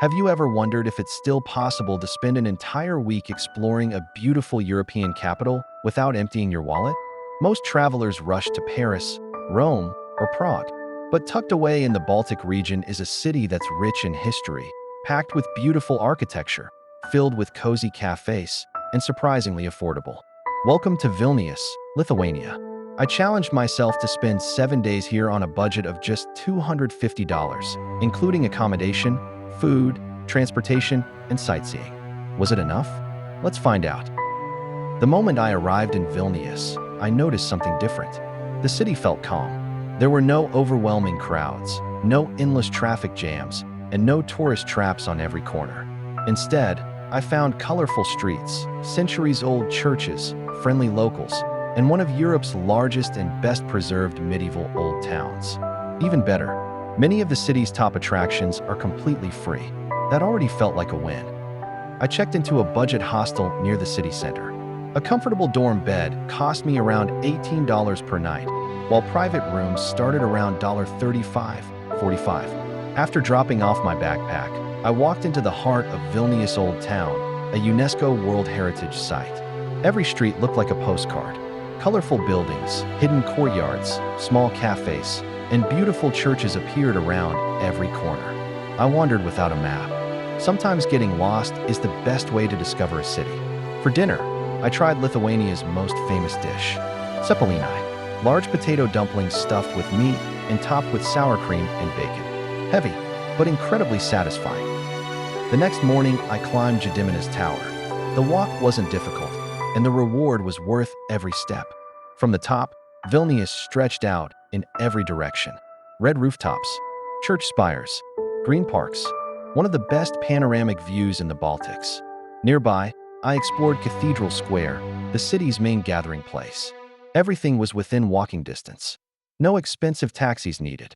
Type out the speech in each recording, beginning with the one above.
Have you ever wondered if it's still possible to spend an entire week exploring a beautiful European capital without emptying your wallet? Most travelers rush to Paris, Rome, or Prague. But tucked away in the Baltic region is a city that's rich in history, packed with beautiful architecture, filled with cozy cafés, and surprisingly affordable. Welcome to Vilnius, Lithuania. I challenged myself to spend 7 days here on a budget of just $250, including accommodation, food, transportation, and sightseeing. Was it enough? Let's find out. The moment I arrived in Vilnius, I noticed something different. The city felt calm. There were no overwhelming crowds, no endless traffic jams, and no tourist traps on every corner. Instead, I found colorful streets, centuries-old churches, friendly locals, and one of Europe's largest and best-preserved medieval old towns. Even better, many of the city's top attractions are completely free. That already felt like a win. I checked into a budget hostel near the city center. A comfortable dorm bed cost me around $18 per night, while private rooms started around $35.45. After dropping off my backpack, I walked into the heart of Vilnius Old Town, a UNESCO World Heritage Site. Every street looked like a postcard. Colorful buildings, hidden courtyards, small cafes, and beautiful churches appeared around every corner. I wandered without a map. Sometimes getting lost is the best way to discover a city. For dinner, I tried Lithuania's most famous dish, cepelinai, large potato dumplings stuffed with meat and topped with sour cream and bacon. Heavy, but incredibly satisfying. The next morning, I climbed Gediminas Tower. The walk wasn't difficult, and the reward was worth every step. From the top, Vilnius stretched out in every direction. Red rooftops, church spires, green parks, one of the best panoramic views in the Baltics. Nearby, I explored Cathedral Square, the city's main gathering place. Everything was within walking distance. No expensive taxis needed.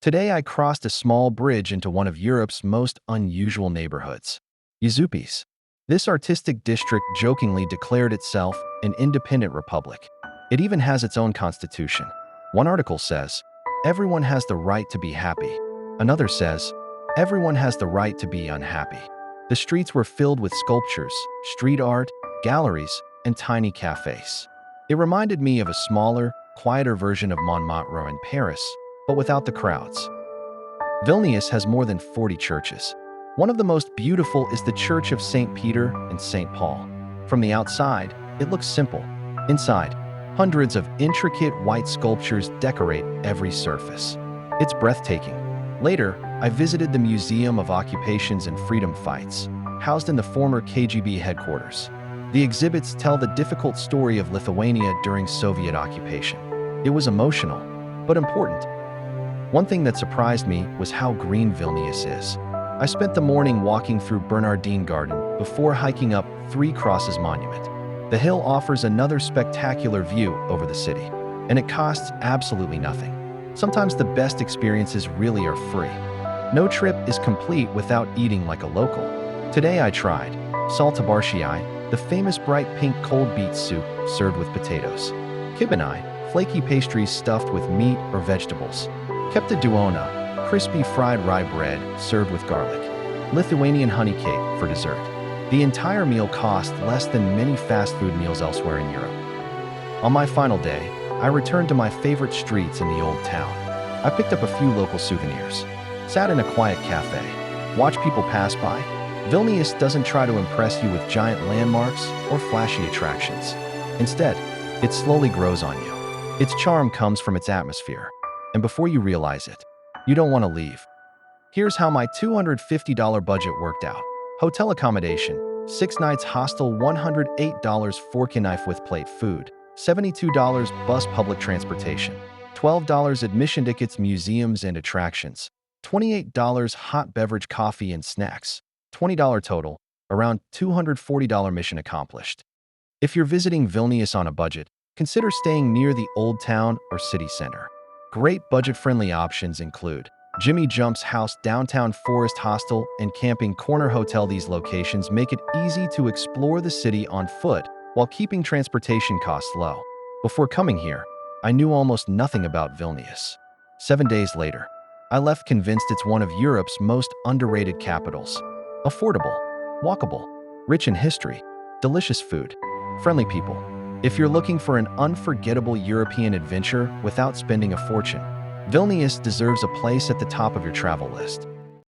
Today I crossed a small bridge into one of Europe's most unusual neighborhoods, Yezupis. This artistic district jokingly declared itself an independent republic. It even has its own constitution. One article says, "Everyone has the right to be happy." Another says, "Everyone has the right to be unhappy." The streets were filled with sculptures, street art, galleries, and tiny cafes. It reminded me of a smaller, quieter version of Montmartre in Paris, but without the crowds. Vilnius has more than 40 churches. One of the most beautiful is the Church of St. Peter and St. Paul. From the outside, it looks simple. Inside, hundreds of intricate white sculptures decorate every surface. It's breathtaking. Later, I visited the Museum of Occupations and Freedom Fights, housed in the former KGB headquarters. The exhibits tell the difficult story of Lithuania during Soviet occupation. It was emotional, but important. One thing that surprised me was how green Vilnius is. I spent the morning walking through Bernardine Garden before hiking up Three Crosses Monument. The hill offers another spectacular view over the city, and it costs absolutely nothing. Sometimes the best experiences really are free. No trip is complete without eating like a local. Today I tried saltabarshii, the famous bright pink cold beet soup served with potatoes. Kibinai, flaky pastries stuffed with meat or vegetables. Kepta duona, crispy fried rye bread served with garlic. Lithuanian honey cake for dessert. The entire meal cost less than many fast food meals elsewhere in Europe. On my final day, I returned to my favorite streets in the old town. I picked up a few local souvenirs, sat in a quiet cafe, watched people pass by. Vilnius doesn't try to impress you with giant landmarks or flashy attractions. Instead, it slowly grows on you. Its charm comes from its atmosphere, and before you realize it, you don't want to leave. Here's how my $250 budget worked out. Hotel accommodation, 6 nights hostel, $108 fork and knife with plate food, $72 bus public transportation, $12 admission tickets museums and attractions, $28 hot beverage coffee and snacks, $20 total, around $240 mission accomplished. If you're visiting Vilnius on a budget, consider staying near the old town or city center. Great budget-friendly options include Jimmy Jump's House, Downtown Forest Hostel, and Camping Corner Hotel. These locations make it easy to explore the city on foot while keeping transportation costs low. Before coming here, I knew almost nothing about Vilnius. 7 days later, I left convinced it's one of Europe's most underrated capitals. Affordable, walkable, rich in history, delicious food, friendly people. If you're looking for an unforgettable European adventure without spending a fortune, Vilnius deserves a place at the top of your travel list.